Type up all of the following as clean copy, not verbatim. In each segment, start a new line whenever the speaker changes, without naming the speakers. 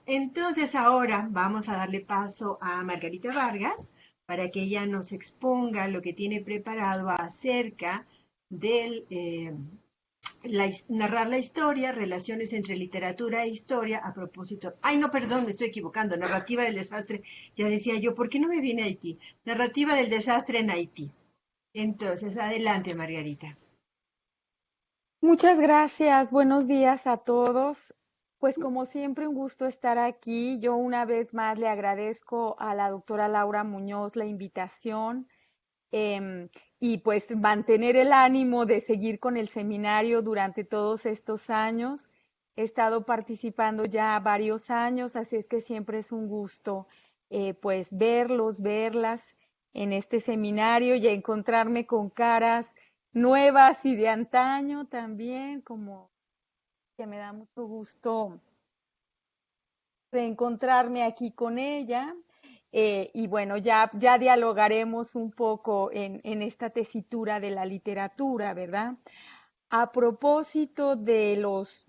Entonces ahora vamos a darle paso a Margarita Vargas para que ella nos exponga lo que tiene preparado acerca del narrar la historia, relaciones entre literatura e historia a propósito. Ay, no, perdón, me estoy equivocando. Narrativa del desastre. Ya decía yo, ¿por qué no me viene Haití? Narrativa del desastre en Haití. Entonces, adelante, Margarita.
Muchas gracias, buenos días a todos. Pues como siempre, un gusto estar aquí. Yo una vez más le agradezco a la doctora Laura Muñoz la invitación y pues mantener el ánimo de seguir con el seminario durante todos estos años. He estado participando ya varios años, así es que siempre es un gusto pues verlos, verlas en este seminario y encontrarme con caras nuevas y de antaño también, como que me da mucho gusto reencontrarme aquí con ella. Y bueno, ya dialogaremos un poco en esta tesitura de la literatura, ¿verdad? A propósito de los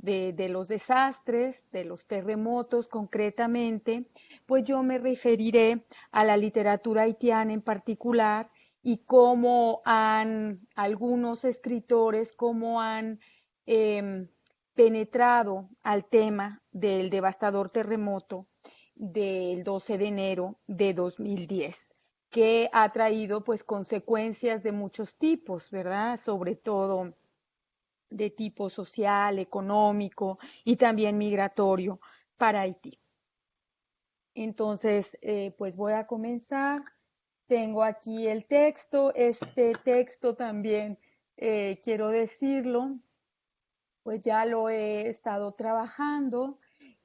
desastres, de los terremotos concretamente, pues yo me referiré a la literatura haitiana en particular y cómo han algunos escritores, cómo han em, penetrado al tema del devastador terremoto del 12 de enero de 2010, que ha traído pues consecuencias de muchos tipos, ¿verdad? Sobre todo de tipo social, económico y también migratorio para Haití. Entonces, pues voy a comenzar. Tengo aquí el texto. Este texto también, quiero decirlo, pues ya lo he estado trabajando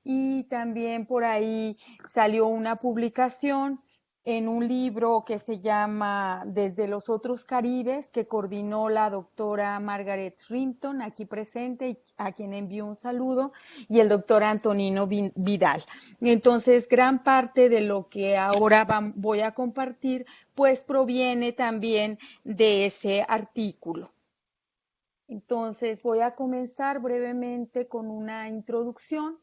y también por ahí salió una publicación en un libro que se llama Desde los otros Caribes, que coordinó la doctora Margaret Rimpton, aquí presente, a quien envío un saludo, y el doctor Antonino Vidal. Entonces, gran parte de lo que ahora voy a compartir, pues proviene también de ese artículo. Entonces voy a comenzar brevemente con una introducción.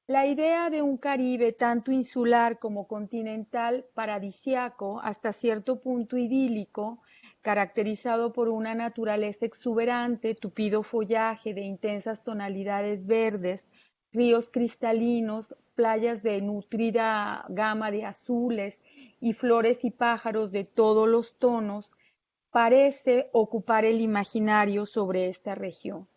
La idea de un Caribe tanto insular como continental, paradisiaco, hasta cierto punto idílico, caracterizado por una naturaleza exuberante, tupido follaje de intensas tonalidades verdes, ríos cristalinos, playas de nutrida gama de azules y flores y pájaros de todos los tonos, parece ocupar el imaginario sobre esta región.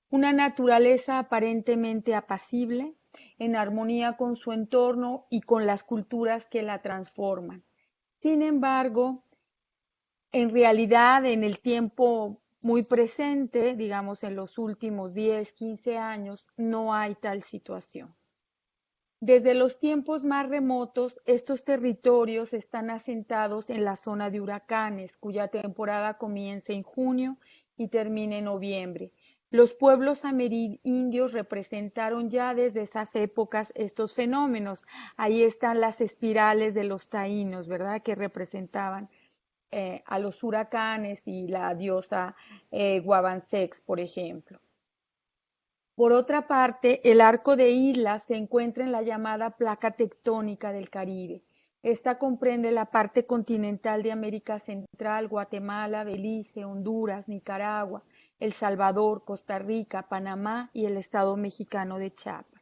Una naturaleza aparentemente apacible, en armonía con su entorno y con las culturas que la transforman. Sin embargo, en realidad, en el tiempo muy presente, digamos en los últimos 10, 15 años, no hay tal situación. Desde los tiempos más remotos, estos territorios están asentados en la zona de huracanes, cuya temporada comienza en junio y termina en noviembre. Los pueblos amerindios representaron ya desde esas épocas estos fenómenos. Ahí están las espirales de los taínos, ¿verdad? Que representaban a los huracanes y la diosa Guavansex, por ejemplo. Por otra parte, el arco de islas se encuentra en la llamada placa tectónica del Caribe. Esta comprende la parte continental de América Central, Guatemala, Belice, Honduras, Nicaragua, El Salvador, Costa Rica, Panamá y el estado mexicano de Chiapas.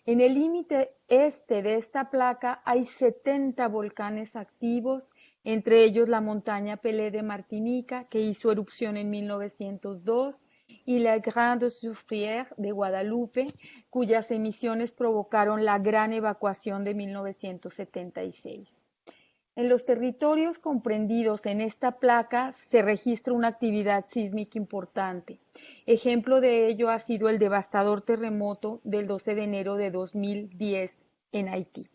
En el límite este de esta placa hay 70 volcanes activos, entre ellos la montaña Pelé de Martinica, que hizo erupción en 1902, y la Grande Soufrière de Guadalupe, cuyas emisiones provocaron la gran evacuación de 1976. En los territorios comprendidos en esta placa se registra una actividad sísmica importante. Ejemplo de ello ha sido el devastador terremoto del 12 de enero de 2010 en Haití.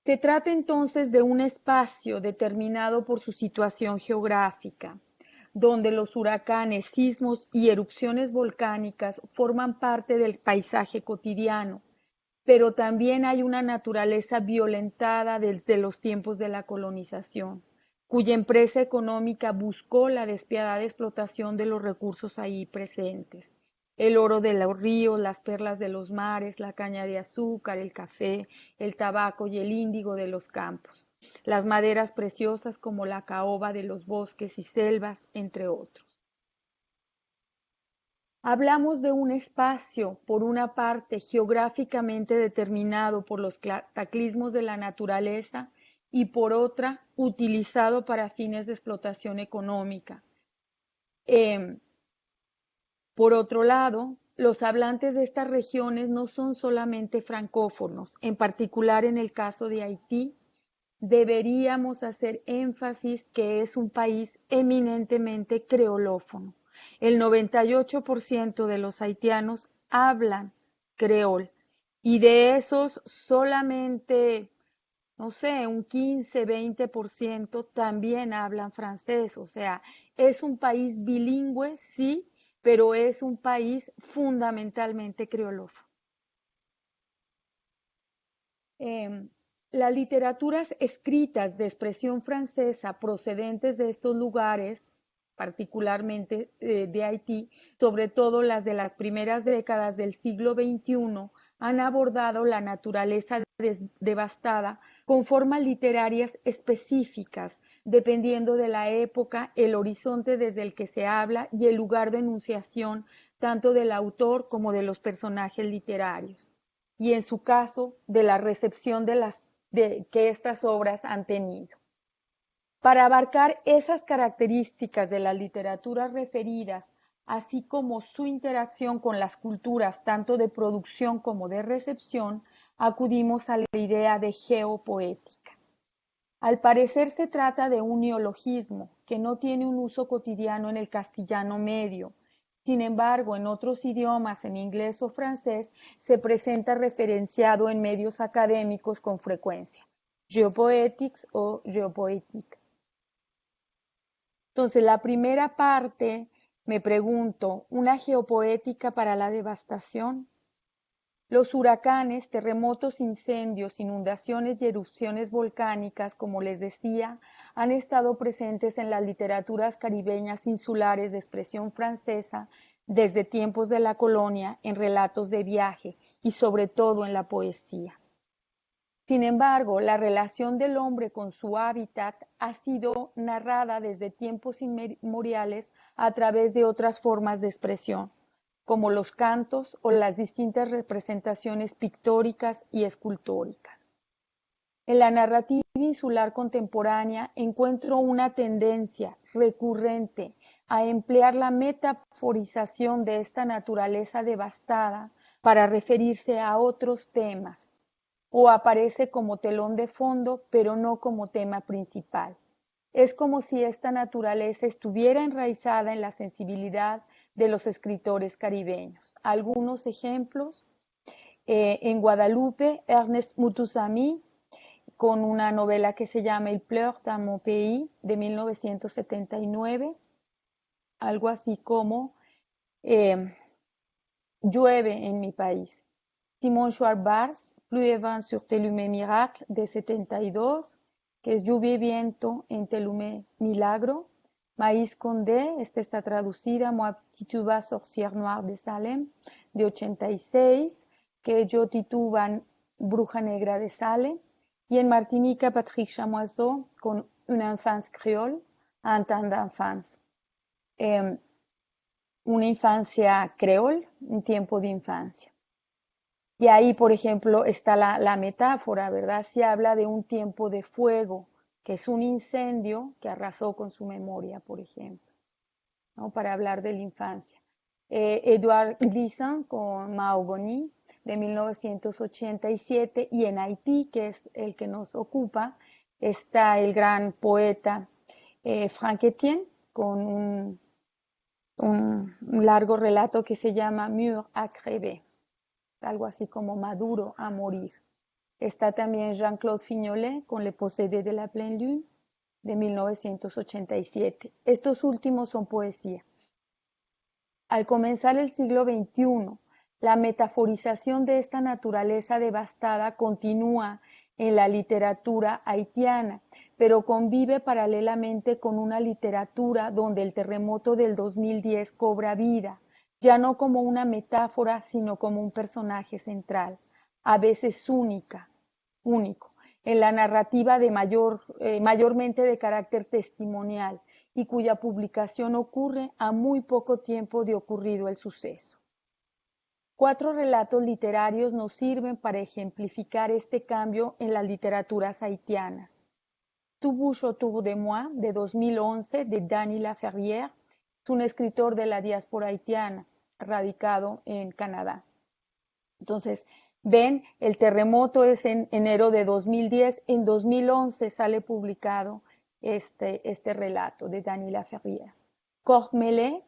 Se trata entonces de un espacio determinado por su situación geográfica, donde los huracanes, sismos y erupciones volcánicas forman parte del paisaje cotidiano, pero también hay una naturaleza violentada desde los tiempos de la colonización, cuya empresa económica buscó la despiadada explotación de los recursos ahí presentes. el oro de los ríos, las perlas de los mares, la caña de azúcar, el café, el tabaco y el índigo de los campos, las maderas preciosas como la caoba de los bosques y selvas, entre otros. Hablamos de un espacio, por una parte, geográficamente determinado por los cataclismos de la naturaleza y por otra, utilizado para fines de explotación económica. Por otro lado, los hablantes de estas regiones no son solamente francófonos, en particular en el caso de Haití, deberíamos hacer énfasis que es un país eminentemente creolófono. El 98% de los haitianos hablan creol y de esos solamente, no sé, un 15-20% también hablan francés. O sea, es un país bilingüe, sí, pero es un país fundamentalmente creolófono. Las literaturas escritas de expresión francesa procedentes de estos lugares, particularmente de Haití, sobre todo las de las primeras décadas del siglo XXI, han abordado la naturaleza devastada con formas literarias específicas, dependiendo de la época, el horizonte desde el que se habla y el lugar de enunciación tanto del autor como de los personajes literarios, y en su caso de la recepción que estas obras han tenido. Para abarcar esas características de las literaturas referidas, así como su interacción con las culturas tanto de producción como de recepción, acudimos a la idea de geopoética. Al parecer se trata de un neologismo que no tiene un uso cotidiano en el castellano medio. Sin embargo, en otros idiomas, en inglés o francés, se presenta referenciado en medios académicos con frecuencia. Geopoetics o geopoética. Entonces, la primera parte, me pregunto, ¿una geopoética para la devastación? Los huracanes, terremotos, incendios, inundaciones y erupciones volcánicas, como les decía, han estado presentes en las literaturas caribeñas insulares de expresión francesa desde tiempos de la colonia, en relatos de viaje y sobre todo en la poesía. Sin embargo, la relación del hombre con su hábitat ha sido narrada desde tiempos inmemoriales a través de otras formas de expresión, como los cantos o las distintas representaciones pictóricas y escultóricas. En la narrativa insular contemporánea encuentro una tendencia recurrente a emplear la metaforización de esta naturaleza devastada para referirse a otros temas, o aparece como telón de fondo, pero no como tema principal. Es como si esta naturaleza estuviera enraizada en la sensibilidad de los escritores caribeños. Algunos ejemplos, en Guadalupe, Ernest Mutusamy, con una novela que se llama Il pleure dans mon pays, de 1979, algo así como Llueve en mi país. Simon Schwarz-Bars, Pluie vent sur Telumé Miracle, de 72, que es Lluvia y viento en Telumé Milagro. Maïs Condé, esta está traducida, Moi Tituba Sorcière Noire de Salem, de 86, que Yo Tituba Bruja Negra de Salem. Y en Martinica, Patrick Chamoiseau, con Una enfance créole, Un temps d'enfance. Una infancia creol, un tiempo de infancia. Y ahí, por ejemplo, está la metáfora, ¿verdad? Se habla de un tiempo de fuego, que es un incendio que arrasó con su memoria, por ejemplo, ¿no? Para hablar de la infancia. Edouard Glissant con Mahogany, de 1987, y en Haití, que es el que nos ocupa, está el gran poeta Franck Etienne, con un largo relato que se llama Mûr à crever, algo así como maduro a morir. Está también Jean-Claude Fignolet con Le Possédé de la Pleine Lune, de 1987. Estos últimos son poesía. Al comenzar el siglo XXI, la metaforización de esta naturaleza devastada continúa en la literatura haitiana, pero convive paralelamente con una literatura donde el terremoto del 2010 cobra vida, ya no como una metáfora, sino como un personaje central, a veces único, en la narrativa mayormente de carácter testimonial y cuya publicación ocurre a muy poco tiempo de ocurrido el suceso. 4 relatos literarios nos sirven para ejemplificar este cambio en las literaturas haitianas. Tout bouge autour de moi, de 2011, de Dany Laferrière, es un escritor de la diáspora haitiana, radicado en Canadá. Entonces, ven, el terremoto es en enero de 2010, en 2011 sale publicado este relato de Dany Laferrière. Corps-Mêlés,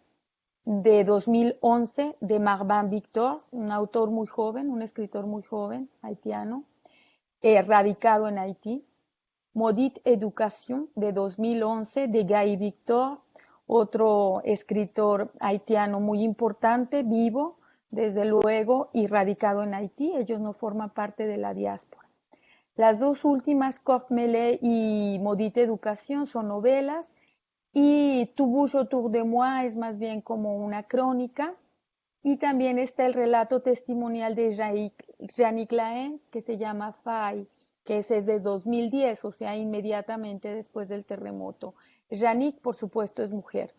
de 2011, de Marvin Victor, un autor muy joven, un escritor muy joven, haitiano, radicado en Haití. Maudite Education, de 2011, de Guy Victor, otro escritor haitiano muy importante, vivo, desde luego, y radicado en Haití. Ellos no forman parte de la diáspora. Las dos últimas, Corps-Mêlés y Maudite Education, son novelas, y Tout bouge autour de moi es más bien como una crónica. Y también está el relato testimonial de Yannick Laens, que se llama Faille, que es de 2010, o sea, inmediatamente después del terremoto. Yannick, por supuesto, es mujer.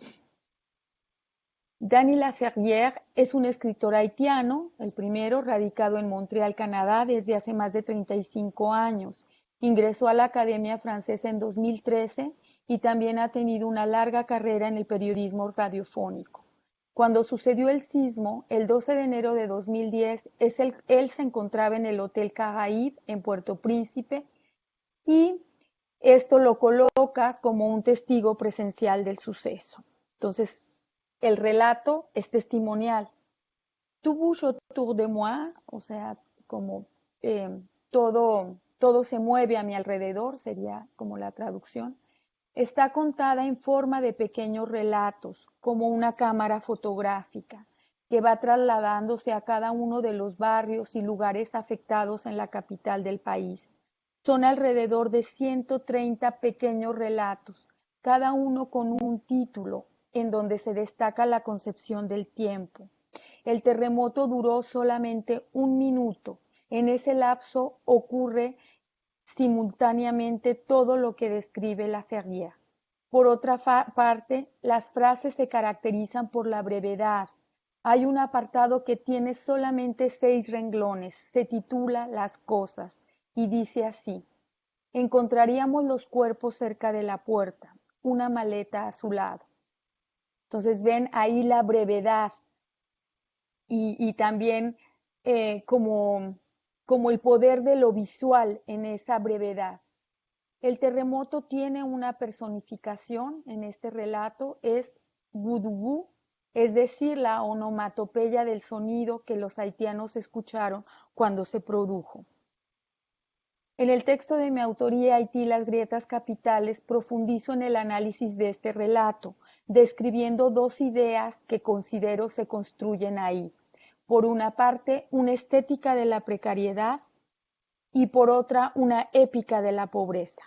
Dany Laferrière es un escritor haitiano, el primero, radicado en Montreal, Canadá, desde hace más de 35 años. Ingresó a la Academia Francesa en 2013 y también ha tenido una larga carrera en el periodismo radiofónico. Cuando sucedió el sismo, el 12 de enero de 2010, él se encontraba en el Hotel Caraïbe en Puerto Príncipe y esto lo coloca como un testigo presencial del suceso. Entonces, el relato es testimonial. Tout bouge autour de moi, o sea, como todo se mueve a mi alrededor, sería como la traducción. Está contada en forma de pequeños relatos, como una cámara fotográfica, que va trasladándose a cada uno de los barrios y lugares afectados en la capital del país. Son alrededor de 130 pequeños relatos, cada uno con un título, en donde se destaca la concepción del tiempo. El terremoto duró solamente 1 minuto. En ese lapso ocurre simultáneamente todo lo que describe Laferrière. Por otra parte, las frases se caracterizan por la brevedad. Hay un apartado que tiene solamente 6 renglones, se titula Las cosas y dice así: encontraríamos los cuerpos cerca de la puerta, una maleta a su lado. Entonces ven ahí la brevedad y también como el poder de lo visual en esa brevedad. El terremoto tiene una personificación en este relato, es Gudugú, es decir, la onomatopeya del sonido que los haitianos escucharon cuando se produjo. En el texto de mi autoría, Haití, las grietas capitales, profundizo en el análisis de este relato, describiendo 2 ideas que considero se construyen ahí. Por una parte, una estética de la precariedad y por otra, una épica de la pobreza.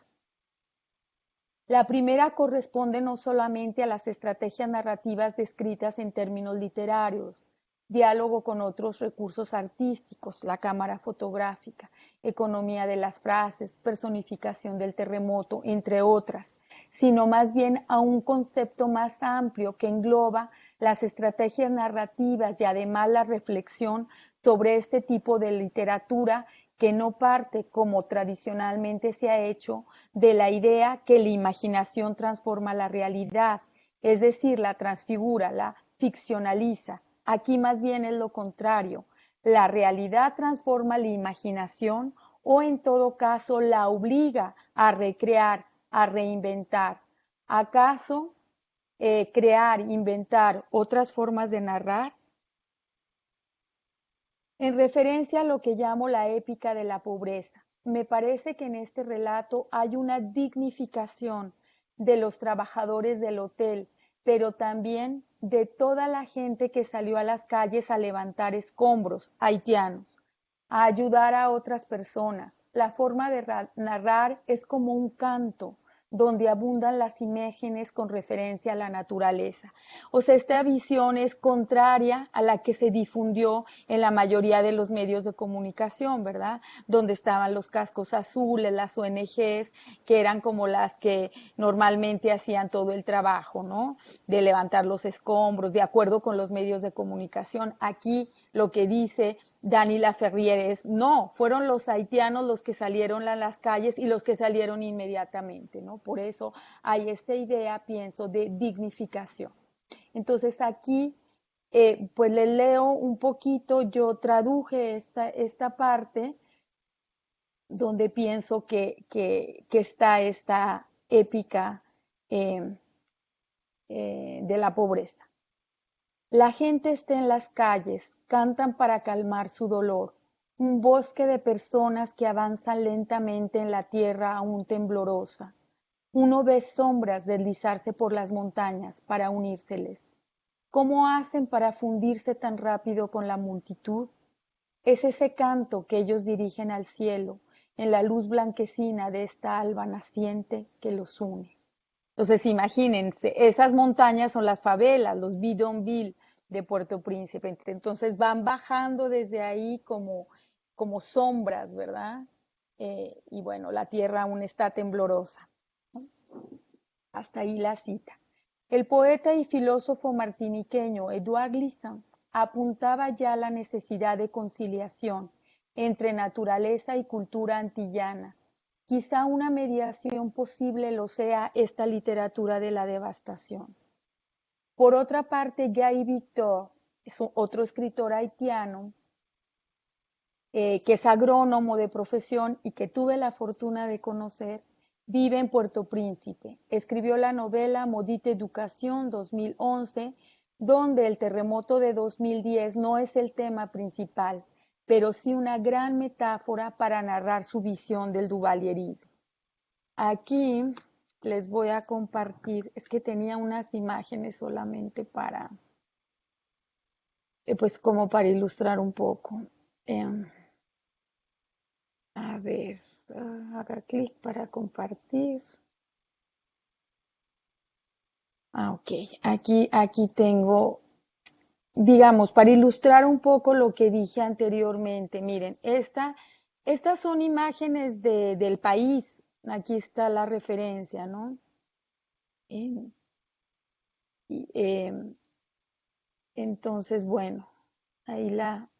La primera corresponde no solamente a las estrategias narrativas descritas en términos literarios, diálogo con otros recursos artísticos, la cámara fotográfica, economía de las frases, personificación del terremoto, entre otras, sino más bien a un concepto más amplio que engloba las estrategias narrativas y además la reflexión sobre este tipo de literatura que no parte, como tradicionalmente se ha hecho, de la idea que la imaginación transforma la realidad, es decir, la transfigura, la ficcionaliza. Aquí más bien es lo contrario. La realidad transforma la imaginación o en todo caso la obliga a recrear, a reinventar. ¿Acaso crear, inventar otras formas de narrar? En referencia a lo que llamo la épica de la pobreza, me parece que en este relato hay una dignificación de los trabajadores del hotel, pero también de toda la gente que salió a las calles a levantar escombros haitianos, a ayudar a otras personas. La forma de narrar es como un canto, donde abundan las imágenes con referencia a la naturaleza. O sea, esta visión es contraria a la que se difundió en la mayoría de los medios de comunicación, ¿verdad? Donde estaban los cascos azules, las ONGs, que eran como las que normalmente hacían todo el trabajo, ¿no? De levantar los escombros, de acuerdo con los medios de comunicación. Aquí lo que dice Dani Laferriere es, no, fueron los haitianos los que salieron a las calles y los que salieron inmediatamente, ¿no? Por eso hay esta idea, pienso, de dignificación. Entonces aquí, pues le leo un poquito, yo traduje esta parte donde pienso que está esta épica eh, de la pobreza. La gente está en las calles, cantan para calmar su dolor. Un bosque de personas que avanzan lentamente en la tierra aún temblorosa. Uno ve sombras deslizarse por las montañas para unírseles. ¿Cómo hacen para fundirse tan rápido con la multitud? Es ese canto que ellos dirigen al cielo, en la luz blanquecina de esta alba naciente que los une. Entonces, imagínense, esas montañas son las favelas, los bidonville de Puerto Príncipe. Entonces van bajando desde ahí como sombras, ¿verdad? Y bueno, la tierra aún está temblorosa. Hasta ahí la cita. El poeta y filósofo martiniqueño Edouard Glissant apuntaba ya la necesidad de conciliación entre naturaleza y cultura antillanas. Quizá una mediación posible lo sea esta literatura de la devastación. Por otra parte, Guy Victor, es otro escritor haitiano, que es agrónomo de profesión y que tuve la fortuna de conocer, vive en Puerto Príncipe. Escribió la novela Maudite Education 2011, donde el terremoto de 2010 no es el tema principal, pero sí una gran metáfora para narrar su visión del duvalierismo. Aquí les voy a compartir, es que tenía unas imágenes solamente para, pues como para ilustrar un poco. A ver, haga clic para compartir. Ok, aquí tengo, digamos, para ilustrar un poco lo que dije anteriormente. Miren, estas son imágenes del país. Aquí está la referencia, ¿no? Eh, entonces, bueno, ahí la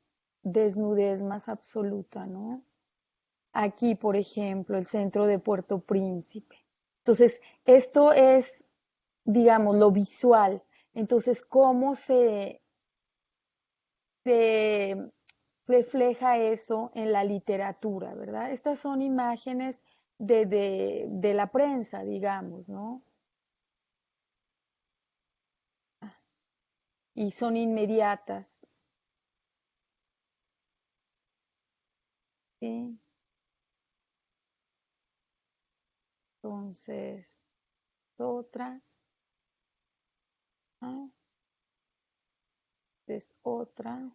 desnudez más absoluta, ¿no? Aquí, por ejemplo, el centro de Puerto Príncipe. Entonces, esto es, digamos, lo visual. Entonces, ¿cómo se refleja eso en la literatura, verdad? Estas son imágenes de la prensa, digamos, ¿no? Y son inmediatas, ¿sí? Entonces, otra, ¿ah? Es otra,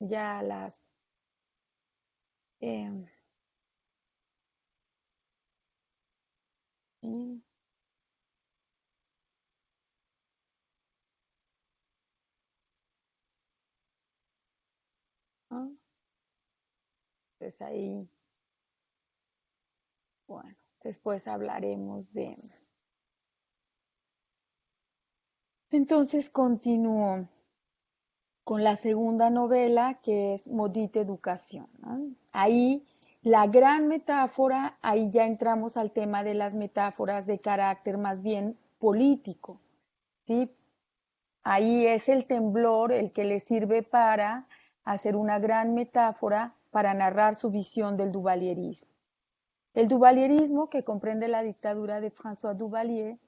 ya las, eh, ¿sí? ¿Ah? Entonces ahí, bueno, después hablaremos de... Entonces continúo con la segunda novela, que es Maudite Education, ¿no? Ahí la gran metáfora, ahí ya entramos al tema de las metáforas de carácter más bien político, ¿sí? Ahí es el temblor el que le sirve para hacer una gran metáfora para narrar su visión del duvalierismo. El duvalierismo, que comprende la dictadura de François Duvalier,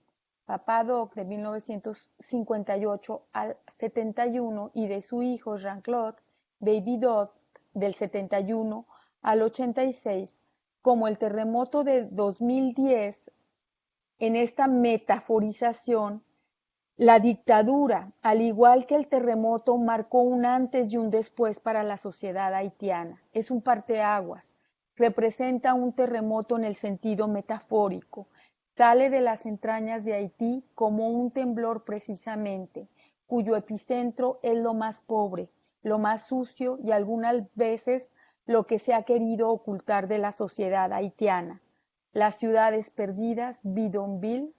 Papa Doc de 1958 al 71 y de su hijo Jean-Claude Baby Doc del 71 al 86, como el terremoto de 2010, en esta metaforización La dictadura, al igual que el terremoto, marcó un antes y un después para la sociedad haitiana. Es un parteaguas. Representa un terremoto en el sentido metafórico. Sale de las entrañas de Haití como un temblor precisamente, cuyo epicentro es lo más pobre, lo más sucio y algunas veces lo que se ha querido ocultar de la sociedad haitiana. Las ciudades perdidas, bidonville,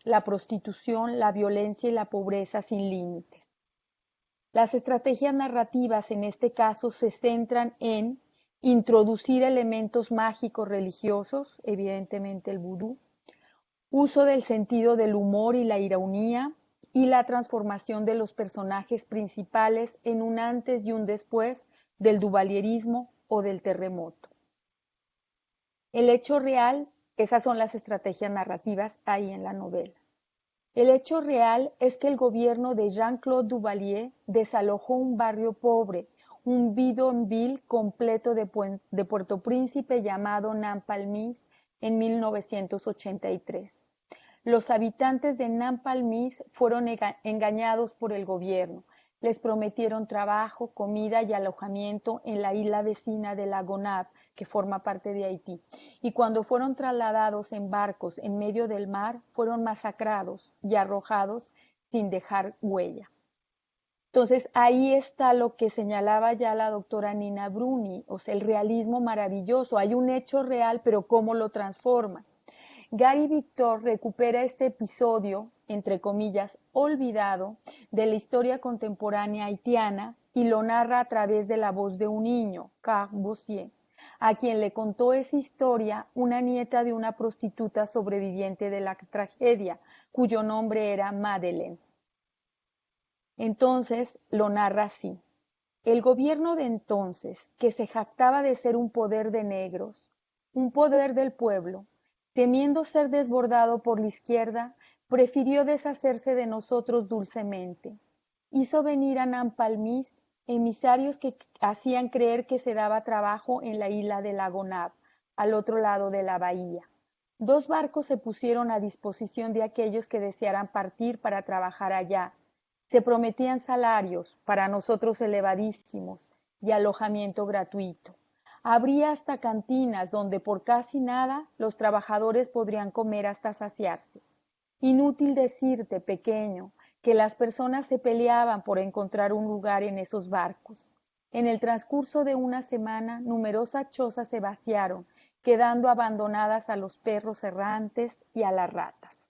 la prostitución, la violencia y la pobreza sin límites. Las estrategias narrativas en este caso se centran en introducir elementos mágicos religiosos, evidentemente el vudú, uso del sentido del humor y la ironía, y la transformación de los personajes principales en un antes y un después del duvalierismo o del terremoto. El hecho real, esas son las estrategias narrativas ahí en la novela. El hecho real es que el gobierno de Jean-Claude Duvalier desalojó un barrio pobre, un bidonville completo de Puerto Príncipe llamado Nampalmis en 1983. Los habitantes de Nampalmis fueron engañados por el gobierno. Les prometieron trabajo, comida y alojamiento en la isla vecina de La Gonâve, que forma parte de Haití. Y cuando fueron trasladados en barcos en medio del mar, fueron masacrados y arrojados sin dejar huella. Entonces, ahí está lo que señalaba ya la doctora Nina Bruni, o sea, el realismo maravilloso. Hay un hecho real, pero ¿cómo lo transforma? Gary Victor recupera este episodio, entre comillas, olvidado, de la historia contemporánea haitiana y lo narra a través de la voz de un niño, Carl Bossier, a quien le contó esa historia una nieta de una prostituta sobreviviente de la tragedia, cuyo nombre era Madeleine. Entonces lo narra así. El gobierno de entonces, que se jactaba de ser un poder de negros, un poder del pueblo, temiendo ser desbordado por la izquierda, prefirió deshacerse de nosotros dulcemente. Hizo venir a Nampalmis emisarios que hacían creer que se daba trabajo en la isla de La Gonâve, al otro lado de la bahía. 2 barcos se pusieron a disposición de aquellos que desearan partir para trabajar allá. Se prometían salarios, para nosotros elevadísimos, y alojamiento gratuito. Habría hasta cantinas donde por casi nada los trabajadores podrían comer hasta saciarse. Inútil decirte, pequeño, que las personas se peleaban por encontrar un lugar en esos barcos. En el transcurso de una semana, numerosas chozas se vaciaron, quedando abandonadas a los perros errantes y a las ratas.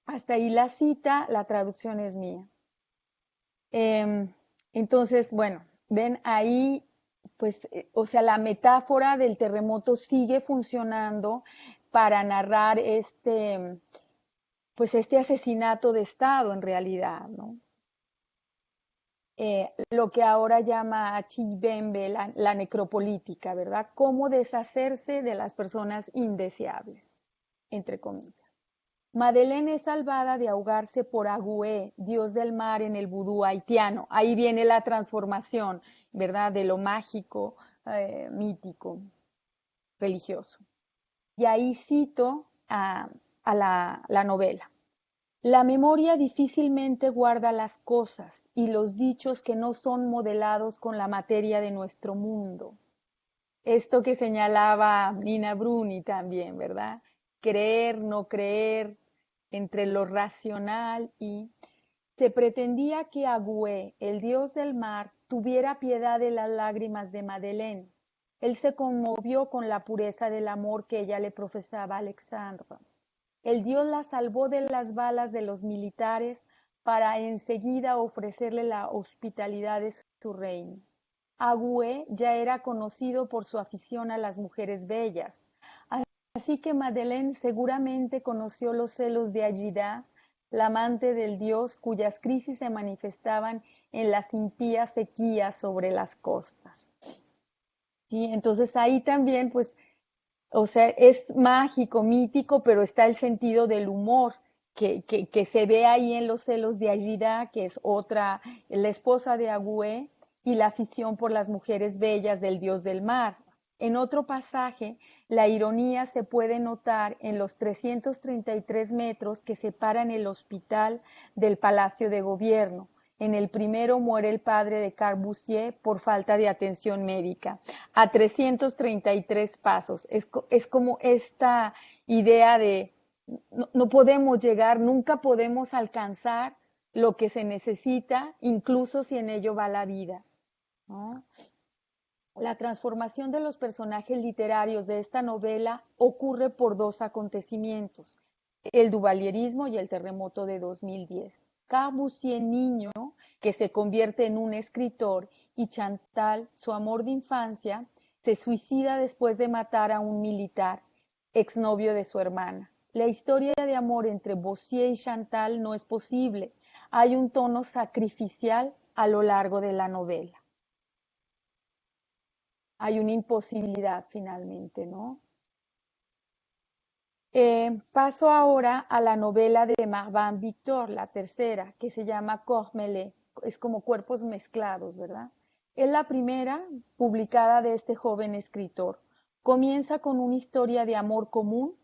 Hasta ahí la cita, la traducción es mía. Entonces, bueno, ven ahí, pues, o sea, la metáfora del terremoto sigue funcionando para narrar pues este asesinato de Estado en realidad, ¿no? Lo que ahora llama Chibembe la necropolítica, ¿verdad? Cómo deshacerse de las personas indeseables, entre comillas. Madeleine es salvada de ahogarse por Agüé, dios del mar en el vudú haitiano. Ahí viene la transformación, ¿verdad? De lo mágico, mítico, religioso. Y ahí cito a la novela. La memoria difícilmente guarda las cosas y los dichos que no son modelados con la materia de nuestro mundo. Esto que señalaba Nina Bruni también, ¿verdad? Creer, no creer, entre lo racional y... Se pretendía que Agüé, el dios del mar, tuviera piedad de las lágrimas de Madeleine. Él se conmovió con la pureza del amor que ella le profesaba a Alexandra. El dios la salvó de las balas de los militares para enseguida ofrecerle la hospitalidad de su reino. Agüé ya era conocido por su afición a las mujeres bellas, así que Madeleine seguramente conoció los celos de Agida, la amante del dios cuyas crisis se manifestaban en las impías sequías sobre las costas. ¿Sí? Entonces ahí también, pues, o sea, es mágico, mítico, pero está el sentido del humor que se ve ahí en los celos de Agida, que es otra, la esposa de Agüé, y la afición por las mujeres bellas del dios del mar. En otro pasaje, la ironía se puede notar en los 333 metros que separan el hospital del Palacio de Gobierno. En el primero muere el padre de Corbusier por falta de atención médica. A 333 pasos. Es como esta idea de no podemos llegar, nunca podemos alcanzar lo que se necesita, incluso si en ello va la vida, ¿no? La transformación de los personajes literarios de esta novela ocurre por dos acontecimientos, el duvalierismo y el terremoto de 2010. Corbusier, niño, que se convierte en un escritor, y Chantal, su amor de infancia, se suicida después de matar a un militar, exnovio de su hermana. La historia de amor entre Bossier y Chantal no es posible. Hay un tono sacrificial a lo largo de la novela. Hay una imposibilidad finalmente, ¿no? Paso ahora a la novela de Marvin Victor, la tercera, que se llama Corps Mêlés, es como cuerpos mezclados, ¿verdad? Es la primera publicada de este joven escritor. Comienza con una historia de amor común.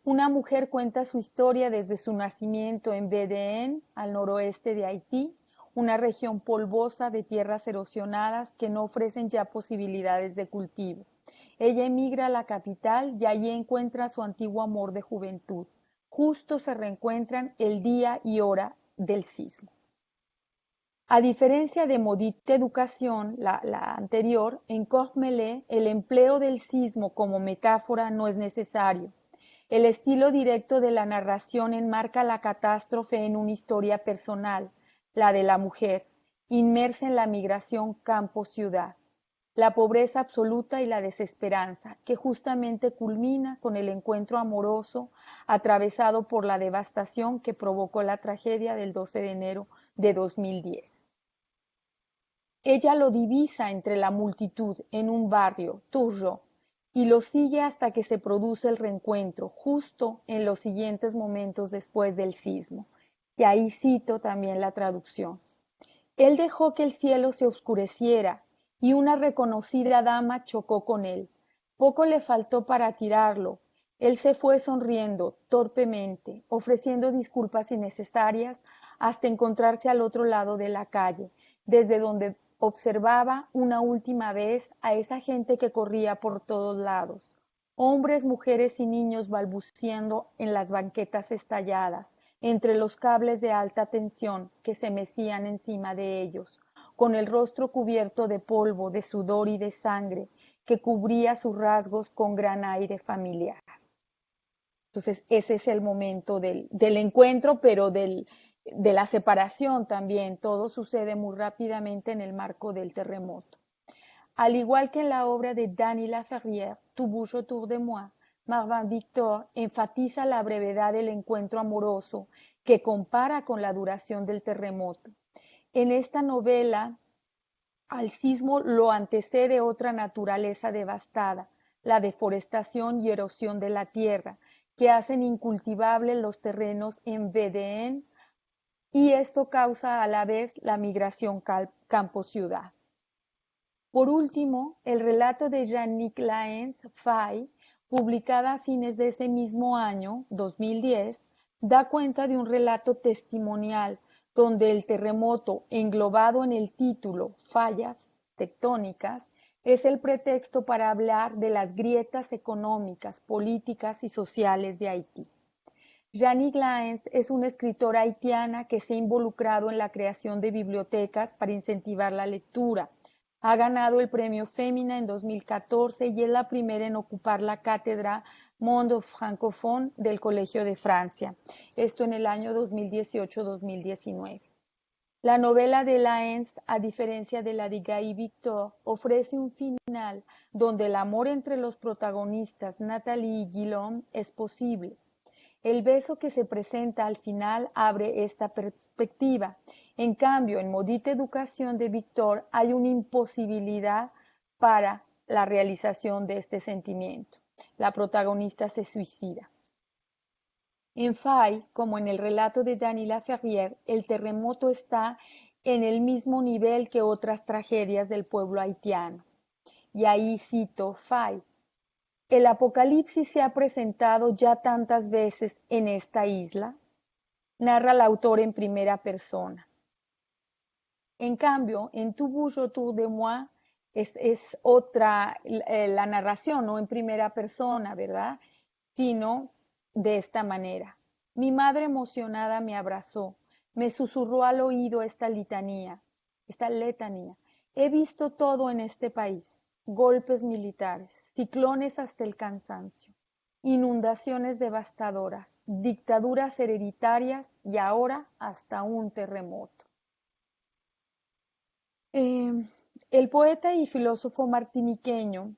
Una mujer cuenta su historia desde su nacimiento en Bedén, al noroeste de Haití, una región polvosa de tierras erosionadas que no ofrecen ya posibilidades de cultivo. Ella emigra a la capital y allí encuentra a su antiguo amor de juventud. Justo se reencuentran el día y hora del sismo. A diferencia de Maudite Educación, la anterior, en Corps Mêlés el empleo del sismo como metáfora no es necesario. El estilo directo de la narración enmarca la catástrofe en una historia personal, la de la mujer, inmersa en la migración campo-ciudad, la pobreza absoluta y la desesperanza, que justamente culmina con el encuentro amoroso atravesado por la devastación que provocó la tragedia del 12 de enero de 2010. Ella lo divisa entre la multitud en un barrio, Turgeot, y lo sigue hasta que se produce el reencuentro, justo en los siguientes momentos después del sismo. Y ahí cito también la traducción. Él dejó que el cielo se oscureciera y una reconocida dama chocó con él. Poco le faltó para tirarlo. Él se fue sonriendo, torpemente, ofreciendo disculpas innecesarias hasta encontrarse al otro lado de la calle, desde donde observaba una última vez a esa gente que corría por todos lados. Hombres, mujeres y niños balbuceando en las banquetas estalladas, entre los cables de alta tensión que se mecían encima de ellos, con el rostro cubierto de polvo, de sudor y de sangre, que cubría sus rasgos con gran aire familiar. Entonces, ese es el momento del encuentro, pero de la separación también. Todo sucede muy rápidamente en el marco del terremoto. Al igual que en la obra de Dany Laferrière, Tu bouche autour de moi, Marvin Victor enfatiza la brevedad del encuentro amoroso que compara con la duración del terremoto. En esta novela, al sismo lo antecede otra naturaleza devastada, la deforestación y erosión de la tierra, que hacen incultivables los terrenos en Bedén, y esto causa a la vez la migración campo-ciudad. Por último, el relato de Yannick Laens, Faille, publicada a fines de ese mismo año, 2010, da cuenta de un relato testimonial donde el terremoto, englobado en el título Fallas tectónicas, es el pretexto para hablar de las grietas económicas, políticas y sociales de Haití. Yannick Laens es una escritora haitiana que se ha involucrado en la creación de bibliotecas para incentivar la lectura. Ha ganado el premio Femina en 2014 y es la primera en ocupar la cátedra Monde Francophone del Colegio de Francia, esto en el año 2018-2019. La novela de Laens, a diferencia de la de Guy Victor, ofrece un final donde el amor entre los protagonistas Nathalie y Guillaume es posible. El beso que se presenta al final abre esta perspectiva. En cambio, en Maudite Educación de Victor hay una imposibilidad para la realización de este sentimiento. La protagonista se suicida. En Faille, como en el relato de Dany Laferrière, el terremoto está en el mismo nivel que otras tragedias del pueblo haitiano. Y ahí cito Fay. El apocalipsis se ha presentado ya tantas veces en esta isla, narra el autor en primera persona. En cambio, en Tu Bouge autour de moi es otra la narración, no en primera persona, ¿verdad? Sino de esta manera. Mi madre emocionada me abrazó, me susurró al oído esta letanía. He visto todo en este país, golpes militares, ciclones hasta el cansancio, inundaciones devastadoras, dictaduras hereditarias y ahora hasta un terremoto. El poeta y filósofo martiniqueño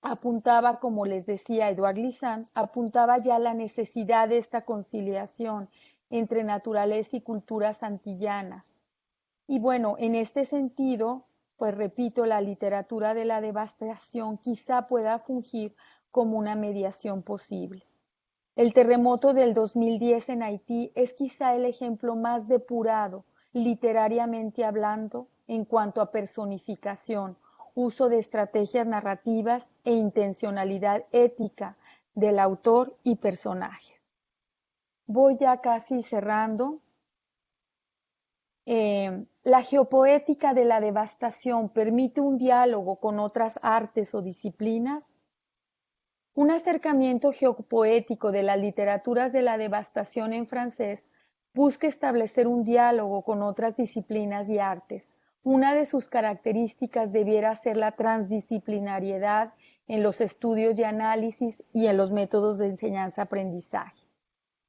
apuntaba, como les decía Edouard Glissant, apuntaba ya la necesidad de esta conciliación entre naturaleza y culturas antillanas. Y bueno, en este sentido, pues repito, la literatura de la devastación quizá pueda fungir como una mediación posible. El terremoto del 2010 en Haití es quizá el ejemplo más depurado, literariamente hablando, en cuanto a personificación, uso de estrategias narrativas e intencionalidad ética del autor y personajes. Voy ya casi cerrando. La geopoética de la devastación permite un diálogo con otras artes o disciplinas. Un acercamiento geopoético de las literaturas de la devastación en francés busca establecer un diálogo con otras disciplinas y artes. Una de sus características debiera ser la transdisciplinariedad en los estudios y análisis y en los métodos de enseñanza-aprendizaje.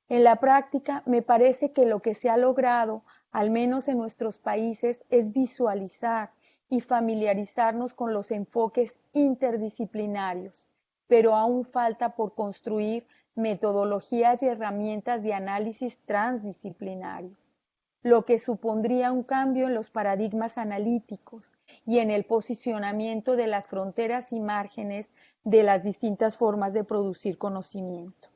En la práctica, me parece que lo que se ha logrado, al menos en nuestros países, es visualizar y familiarizarnos con los enfoques interdisciplinarios, pero aún falta por construir metodologías y herramientas de análisis transdisciplinarios, lo que supondría un cambio en los paradigmas analíticos y en el posicionamiento de las fronteras y márgenes de las distintas formas de producir conocimiento.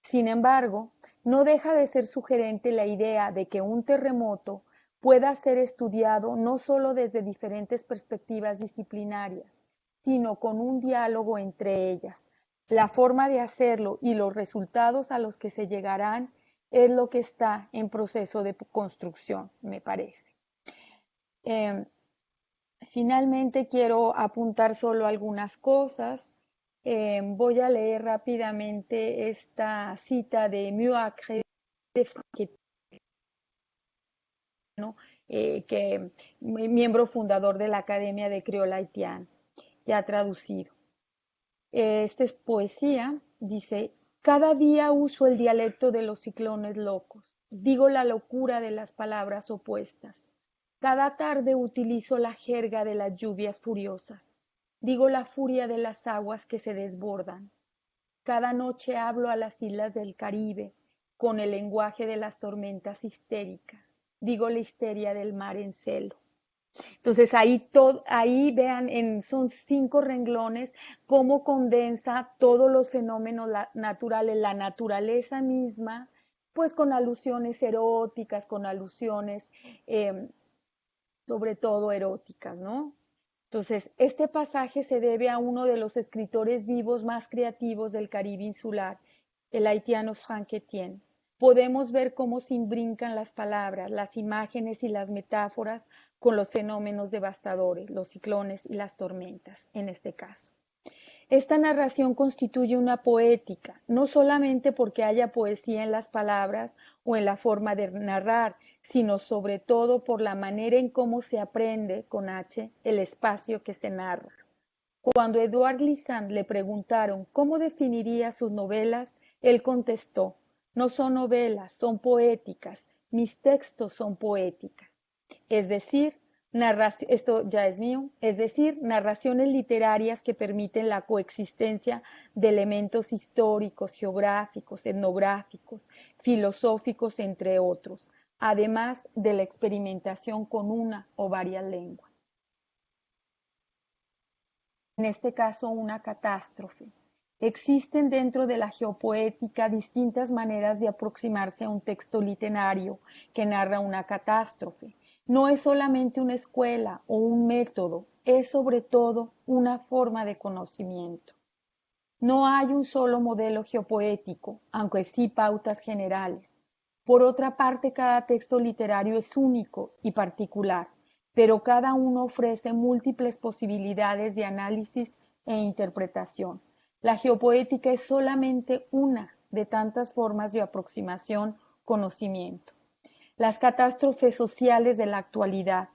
Sin embargo, no deja de ser sugerente la idea de que un terremoto pueda ser estudiado no solo desde diferentes perspectivas disciplinarias, sino con un diálogo entre ellas. La forma de hacerlo y los resultados a los que se llegarán es lo que está en proceso de construcción, me parece. Finalmente quiero apuntar solo algunas cosas. Voy a leer rápidamente esta cita de Muacre de que miembro fundador de la Academia de Criolla Haitiana, ya traducido. Esta es poesía, dice: cada día uso el dialecto de los ciclones locos, digo la locura de las palabras opuestas. Cada tarde utilizo la jerga de las lluvias furiosas, digo la furia de las aguas que se desbordan. Cada noche hablo a las islas del Caribe con el lenguaje de las tormentas histéricas, digo la histeria del mar en celo. Entonces ahí vean, son 5 renglones, cómo condensa todos los fenómenos naturales, la naturaleza misma, pues con alusiones eróticas, con alusiones sobre todo eróticas, ¿no? Entonces, este pasaje se debe a uno de los escritores vivos más creativos del Caribe insular, el haitiano Franck Etienne. Podemos ver cómo se imbrincan las palabras, las imágenes y las metáforas con los fenómenos devastadores, los ciclones y las tormentas, en este caso. Esta narración constituye una poética, no solamente porque haya poesía en las palabras o en la forma de narrar, sino sobre todo por la manera en cómo se aprende, con H, el espacio que se narra. Cuando Edouard Glissant le preguntaron cómo definiría sus novelas, él contestó: no son novelas, son poéticas, mis textos son poéticas. Es decir, esto ya es mío, es decir, narraciones literarias que permiten la coexistencia de elementos históricos, geográficos, etnográficos, filosóficos, entre otros, además de la experimentación con una o varias lenguas. En este caso, una catástrofe. Existen dentro de la geopoética distintas maneras de aproximarse a un texto literario que narra una catástrofe. No es solamente una escuela o un método, es sobre todo una forma de conocimiento. No hay un solo modelo geopoético, aunque sí pautas generales. Por otra parte, cada texto literario es único y particular, pero cada uno ofrece múltiples posibilidades de análisis e interpretación. La geopoética es solamente una de tantas formas de aproximación conocimiento. Las catástrofes sociales de la actualidad,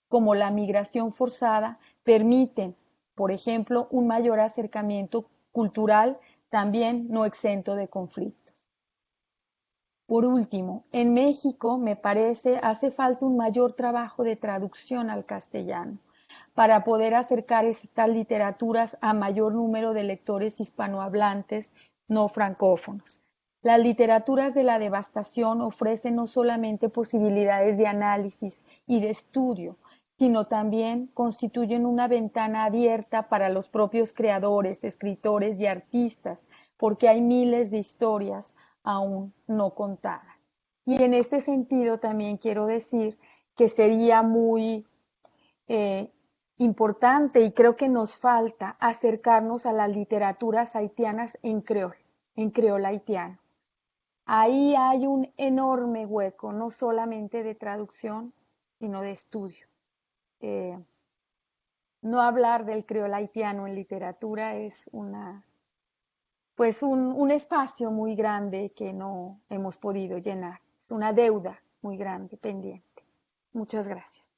como la migración forzada, permiten, por ejemplo, un mayor acercamiento cultural, también no exento de conflictos. Por último, en México, me parece, hace falta un mayor trabajo de traducción al castellano para poder acercar estas literaturas a mayor número de lectores hispanohablantes no francófonos. Las literaturas de la devastación ofrecen no solamente posibilidades de análisis y de estudio, sino también constituyen una ventana abierta para los propios creadores, escritores y artistas, porque hay miles de historias aún no contadas. Y en este sentido también quiero decir que sería muy eh, importante y creo que nos falta acercarnos a las literaturas haitianas en creol haitiano. Ahí hay un enorme hueco, no solamente de traducción, sino de estudio. Eh, no hablar del creol haitiano en literatura es pues un espacio muy grande que no hemos podido llenar. Es una deuda muy grande pendiente. Muchas gracias.